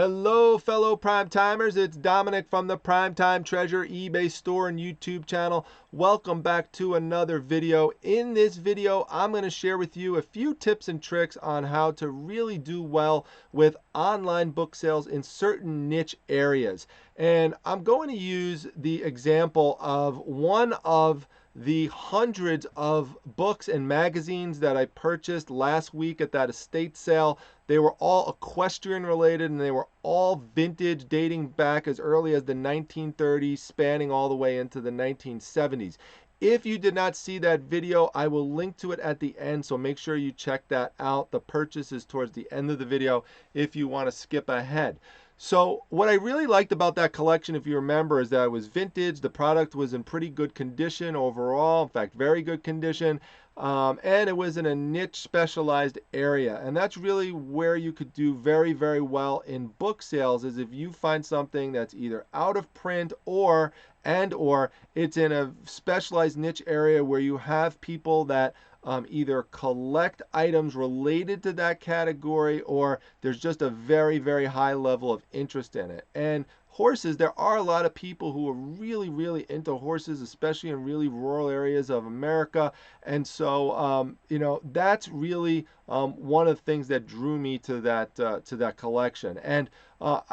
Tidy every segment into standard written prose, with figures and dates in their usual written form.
Hello, fellow Primetimers. It's Dominic from the Primetime Treasure eBay store and YouTube channel. Welcome back to another video. In this video, I'm going to share with you a few tips and tricks on how to really do well with online book sales in certain niche areas. And I'm going to use the example of one of the hundreds of books and magazines that I purchased last week at that estate sale. They were all equestrian related and they were all vintage, dating back as early as the 1930s, spanning all the way into the 1970s. If you did not see that video, I will link to it at the end, so make sure you check that out. The purchase is towards the end of the video if you want to skip ahead. So what I really liked about that collection, if you remember, is that it was vintage. The product was in pretty good condition overall, in fact, very good condition. And it was in a niche specialized area. And that's really where you could do very, very well in book sales, is if you find something that's either out of print or it's in a specialized niche area where you have people that either collect items related to that category, or there's just a very, very high level of interest in it. And horses, there are a lot of people who are really, really into horses, especially in really rural areas of America. And so, that's really one of the things that drew me to that collection. And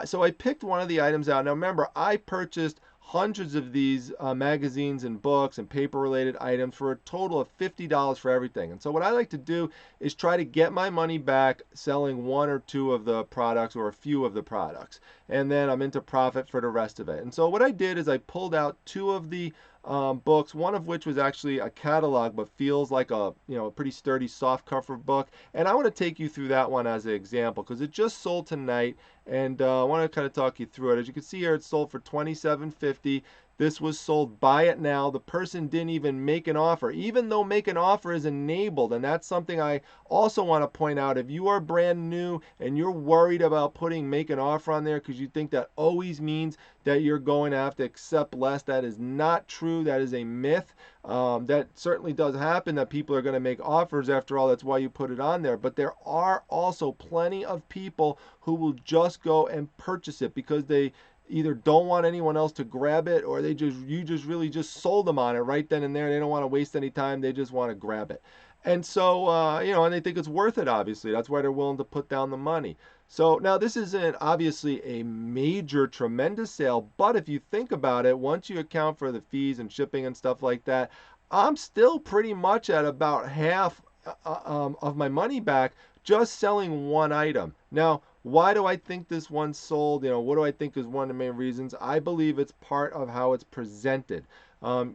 so I picked one of the items out. Now, remember, I purchased hundreds of these magazines and books and paper related items for a total of $50 for everything. And so what I like to do is try to get my money back selling one or two of the products or a few of the products, and then I'm into profit for the rest of it. And so what I did is I pulled out two of the books, one of which was actually a catalog but feels like a pretty sturdy soft cover book, and I want to take you through that one as an example because it just sold tonight, and I want to kind of talk you through it. As you can see here, it sold for $27.50. This was sold buy it now. The person didn't even make an offer, even though make an offer is enabled. And that's something I also want to point out. If you are brand new and you're worried about putting make an offer on there because you think that always means that you're going to have to accept less, that is not true. That is a myth. That certainly does happen, that people are going to make offers. After all, that's why you put it on there. But there are also plenty of people who will just go and purchase it because they either don't want anyone else to grab it, or you just really just sold them on it right then and there. They don't want to waste any time. They just want to grab it. And so, and they think it's worth it, obviously. That's why they're willing to put down the money. So now this isn't obviously a major, tremendous sale, but if you think about it, once you account for the fees and shipping and stuff like that, I'm still pretty much at about half of my money back just selling one item. Now, why do I think this one sold? What do I think is one of the main reasons? I believe it's part of how it's presented.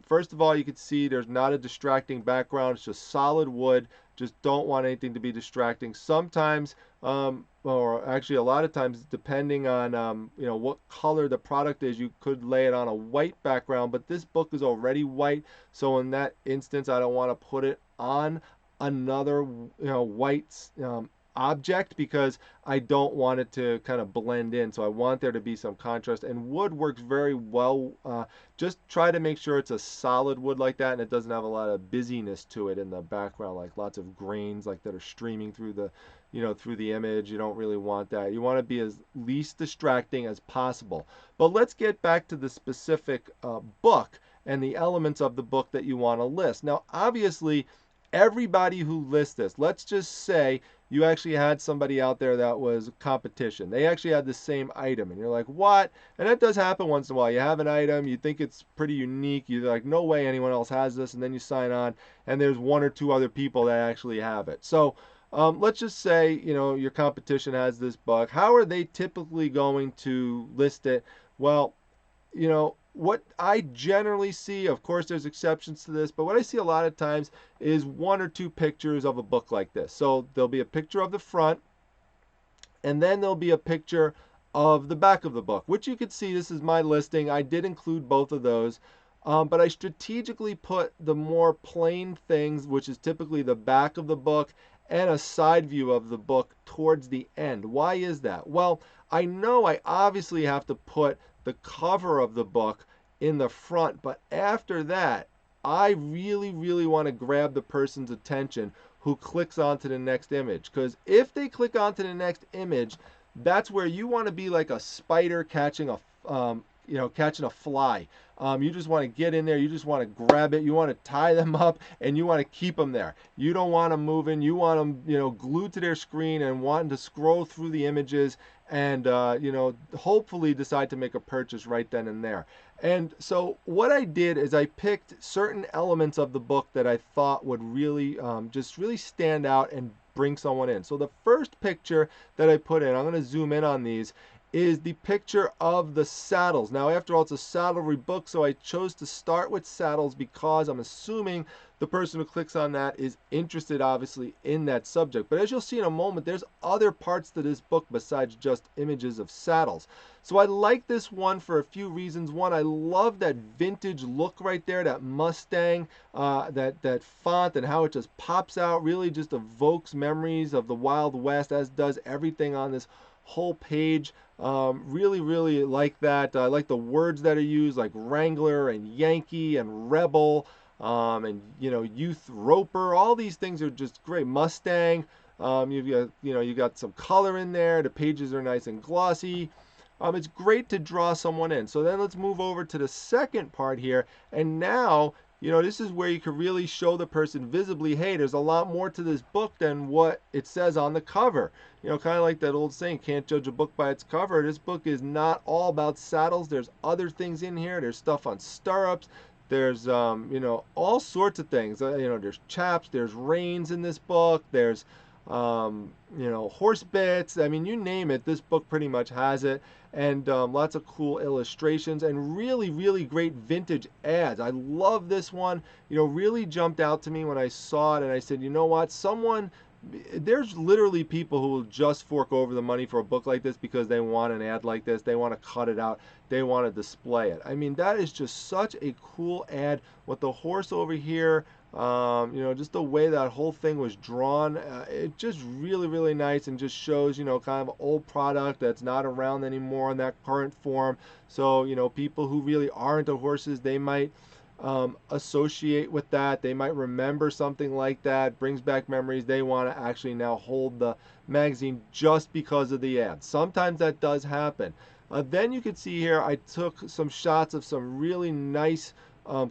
First of all, you can see there's not a distracting background. It's just solid wood. Just don't want anything to be distracting. Sometimes, or actually a lot of times, depending on what color the product is, you could lay it on a white background, but this book is already white. So in that instance, I don't want to put it on another white object because I don't want it to kind of blend in. So I want there to be some contrast, and wood works very well. Just try to make sure it's a solid wood like that, and it doesn't have a lot of busyness to it in the background, like lots of grains like that are streaming through the through the image. You don't really want that. You want to be as least distracting as possible. But let's get back to the specific book and the elements of the book that you want to list. Now, obviously, everybody who lists this, let's just say you actually had somebody out there that was competition. They actually had the same item, and you're like, what? And that does happen once in a while. You have an item, you think it's pretty unique, you're like, no way anyone else has this, and then you sign on, and there's one or two other people that actually have it. So let's just say, your competition has this book. How are they typically going to list it? Well, what I generally see, of course there's exceptions to this, but what I see a lot of times is one or two pictures of a book like this. So there'll be a picture of the front, and then there'll be a picture of the back of the book, which you can see, this is my listing. I did include both of those, but I strategically put the more plain things, which is typically the back of the book, and a side view of the book towards the end. Why is that? Well, I know I obviously have to put the cover of the book in the front, but after that, I really, really want to grab the person's attention who clicks onto the next image. Because if they click onto the next image, that's where you want to be like a spider catching a catching a fly. You just want to get in there, you just want to grab it, you want to tie them up, and you want to keep them there. You don't want them moving. You want them, glued to their screen and wanting to scroll through the images and, hopefully decide to make a purchase right then and there. And so what I did is I picked certain elements of the book that I thought would really just really stand out and bring someone in. So the first picture that I put in, I'm going to zoom in on these, is the picture of the saddles. Now, after all, it's a saddlery book, so I chose to start with saddles because I'm assuming the person who clicks on that is interested, obviously, in that subject. But as you'll see in a moment, there's other parts to this book besides just images of saddles. So I like this one for a few reasons. One, I love that vintage look right there, that Mustang, that font and how it just pops out, really just evokes memories of the Wild West, as does everything on this whole page. Really like that. I like the words that are used, like Wrangler and Yankee and Rebel, and youth roper. All these things are just great. Mustang. You've got you got some color in there. The pages are nice and glossy. It's great to draw someone in. So then let's move over to the second part here, and now this is where you can really show the person visibly, hey, there's a lot more to this book than what it says on the cover. Kind of like that old saying, can't judge a book by its cover. This book is not all about saddles. There's other things in here. There's stuff on stirrups. There's, all sorts of things. There's chaps, there's reins in this book. There's, horse bits. I mean, you name it, this book pretty much has it. And lots of cool illustrations and really great vintage ads. I love this one. Really jumped out to me when I saw it, and I said, you know what, there's literally people who will just fork over the money for a book like this because they want an ad like this. They want to cut it out. They want to display it. I mean, that is just such a cool ad with the horse over here. Just the way that whole thing was drawn, it just really nice, and just shows, kind of an old product that's not around anymore in that current form. So, people who really aren't into horses, they might associate with that. They might remember something like that, brings back memories. They want to actually now hold the magazine just because of the ad. Sometimes that does happen. Then you can see here, I took some shots of some really nice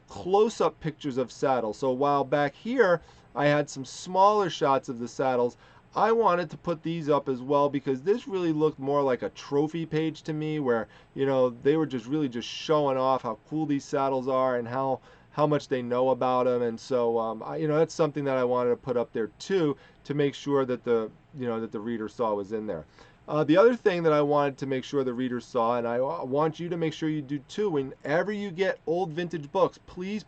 close-up pictures of saddles. So while back here I had some smaller shots of the saddles, I wanted to put these up as well because this really looked more like a trophy page to me, where they were just really just showing off how cool these saddles are and how much they know about them. And so that's something that I wanted to put up there too, to make sure that the reader saw was in there. The other thing that I wanted to make sure the reader saw, and I want you to make sure you do too, whenever you get old vintage books, please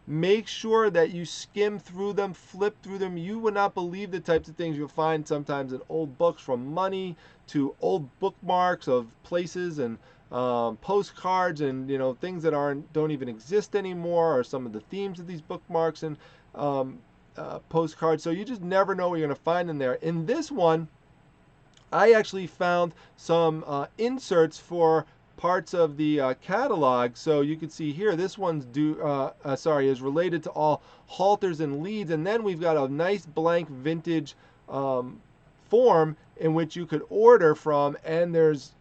make sure that you skim through them, flip through them. You would not believe the types of things you'll find sometimes in old books, from money to old bookmarks of places and postcards and things that don't even exist anymore, or some of the themes of these bookmarks and postcards. So you just never know what you're going to find in there. In this one, I actually found some inserts for parts of the catalog. So you can see here, this one's is related to all halters and leads, and then we've got a nice blank vintage form in which you could order from, and there's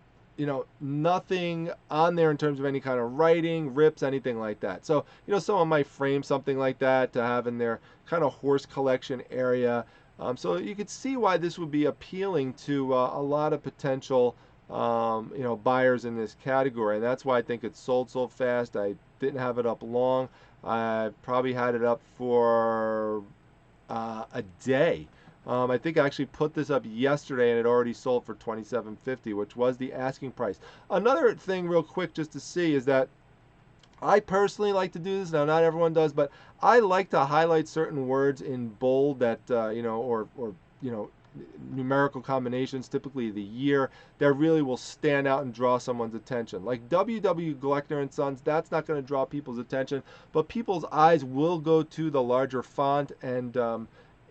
nothing on there in terms of any kind of writing, rips, anything like that. So someone might frame something like that to have in their kind of horse collection area. So you could see why this would be appealing to a lot of potential buyers in this category, and that's why I think it's sold so fast. I didn't have it up long. I probably had it up for a day. I think I actually put this up yesterday and it already sold for $27.50, which was the asking price. Another thing real quick just to see is that I personally like to do this. Now, not everyone does, but I like to highlight certain words in bold that, or numerical combinations, typically the year, that really will stand out and draw someone's attention. Like W.W. Gleckner and Sons, that's not going to draw people's attention, but people's eyes will go to the larger font. And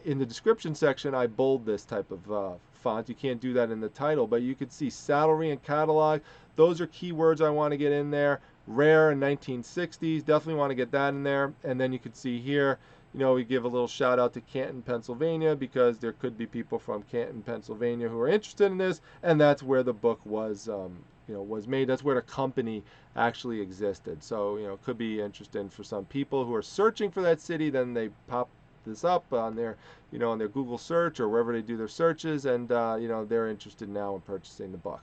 in the description section, I bold this type of font. You can't do that in the title, but you could see saddlery and catalog. Those are keywords I want to get in there. Rare in 1960s, definitely want to get that in there. And then you could see here, you know, we give a little shout out to Canton, Pennsylvania, because there could be people from Canton, Pennsylvania who are interested in this, and that's where the book was, you know, was made. That's where the company actually existed. So, you know, it could be interesting for some people who are searching for that city. Then they pop this up on their, you know, on their Google search or wherever they do their searches, and you know, they're interested now in purchasing the book.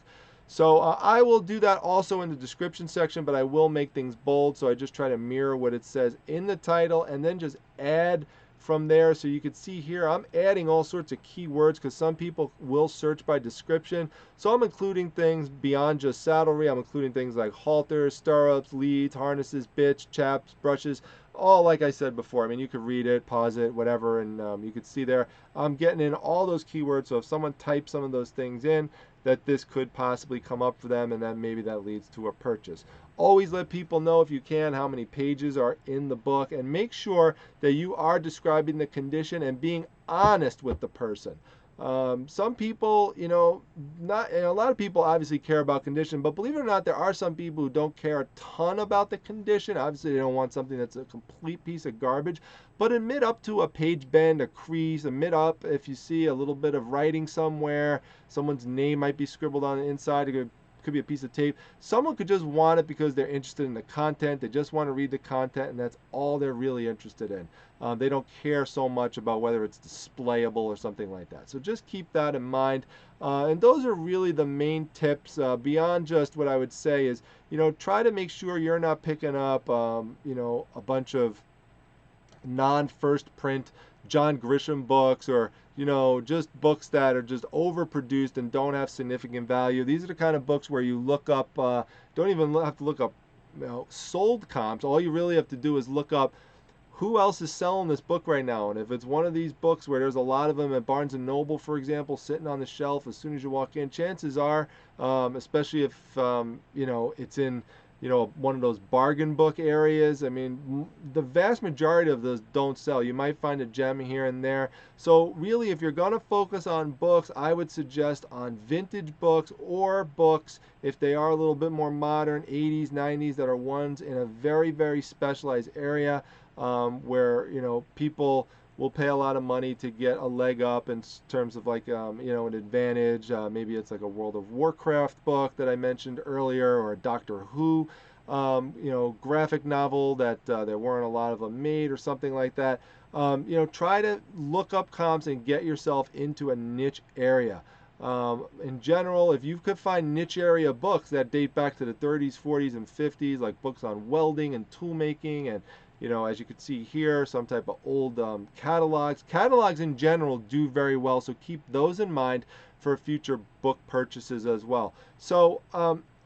So I will do that also in the description section, but I will make things bold. So I just try to mirror what it says in the title and then just add from there. So you can see here, I'm adding all sorts of keywords because some people will search by description. So I'm including things beyond just saddlery. I'm including things like halters, stirrups, leads, harnesses, bits, chaps, brushes, all like I said before. I mean, you could read it, pause it, whatever, and you could see there, I'm getting in all those keywords. So if someone types some of those things in, that this could possibly come up for them, and then maybe that leads to a purchase. Always let people know, if you can, how many pages are in the book, and make sure that you are describing the condition and being honest with the person. Some people, you know, a lot of people obviously care about condition, but believe it or not, there are some people who don't care a ton about the condition. Obviously, they don't want something that's a complete piece of garbage, but admit up to a page bend, a crease, admit up if you see a little bit of writing somewhere, someone's name might be scribbled on the inside. It could be a piece of tape. Someone could just want it because they're interested in the content. They just want to read the content, and that's all they're really interested in. They don't care so much about whether it's displayable or something like that. So just keep that in mind. And those are really the main tips. Beyond just what I would say is, you know, try to make sure you're not picking up, you know, a bunch of non-first print John Grisham books, or, you know, just books that are just overproduced and don't have significant value. These are the kind of books where you look up, don't even have to look up, you know, sold comps. All you really have to do is look up who else is selling this book right now. And if it's one of these books where there's a lot of them at Barnes & Noble, for example, sitting on the shelf as soon as you walk in, chances are, especially if, you know, it's in, you know, one of those bargain book areas, I mean, the vast majority of those don't sell. You might find a gem here and there. So really, if you're going to focus on books, I would suggest on vintage books, or books, if they are a little bit more modern, 80s, 90s, that are ones in a very, very specialized area, where, you know, people will pay a lot of money to get a leg up in terms of, like, you know, an advantage. Maybe it's like a World of Warcraft book that I mentioned earlier, or a Doctor Who, you know, graphic novel that there weren't a lot of them made, or something like that. You know, try to look up comps and get yourself into a niche area. In general, if you could find niche area books that date back to the 30s, 40s, and 50s, like books on welding and tool making, and, you know, as you can see here, some type of old catalogs. Catalogs in general do very well, so keep those in mind for future book purchases as well. So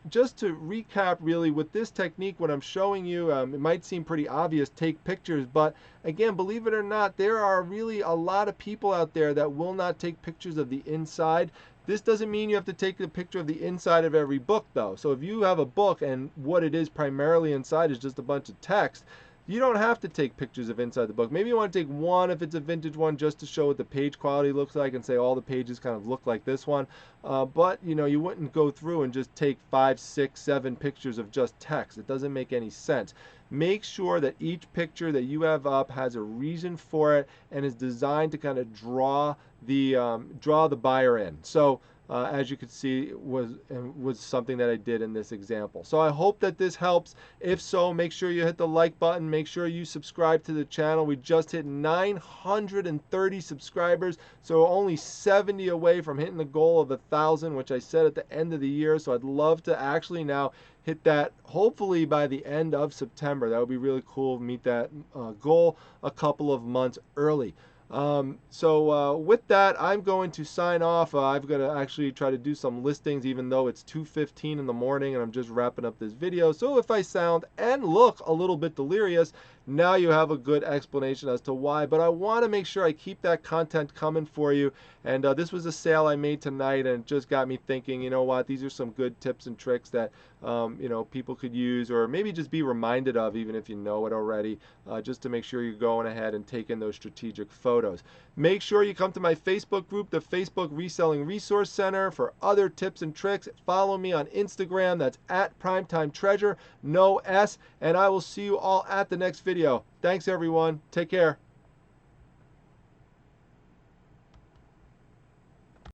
just to recap, really, with this technique, what I'm showing you, it might seem pretty obvious, take pictures, but again, believe it or not, there are really a lot of people out there that will not take pictures of the inside. This doesn't mean you have to take a picture of the inside of every book, though. So if you have a book and what it is primarily inside is just a bunch of text, you don't have to take pictures of inside the book. Maybe you want to take one if it's a vintage one, just to show what the page quality looks like and say all the pages kind of look like this one. But, you know, you wouldn't go through and just take 5, 6, 7 pictures of just text. It doesn't make any sense. Make sure that each picture that you have up has a reason for it and is designed to kind of draw the buyer in. So as you can see, was something that I did in this example. So I hope that this helps. If so, make sure you hit the like button. Make sure you subscribe to the channel. We just hit 930 subscribers, so we're only 70 away from hitting the goal of 1,000, which I said at the end of the year. So I'd love to actually now hit that, hopefully by the end of September. That would be really cool. Meet that goal a couple of months early. So with that, I'm going to sign off. I've got to actually try to do some listings, even though it's 2:15 in the morning and I'm just wrapping up this video. So if I sound and look a little bit delirious, now you have a good explanation as to why. But I want to make sure I keep that content coming for you. And this was a sale I made tonight, and it just got me thinking, you know what, these are some good tips and tricks that you know, people could use, or maybe just be reminded of, even if you know it already, just to make sure you're going ahead and taking those strategic photos. Make sure you come to my Facebook group, the Facebook Reselling Resource Center, for other tips and tricks. Follow me on Instagram. That's at Primetime Treasure, no S. And I will see you all at the next video. Thanks, everyone. Take care.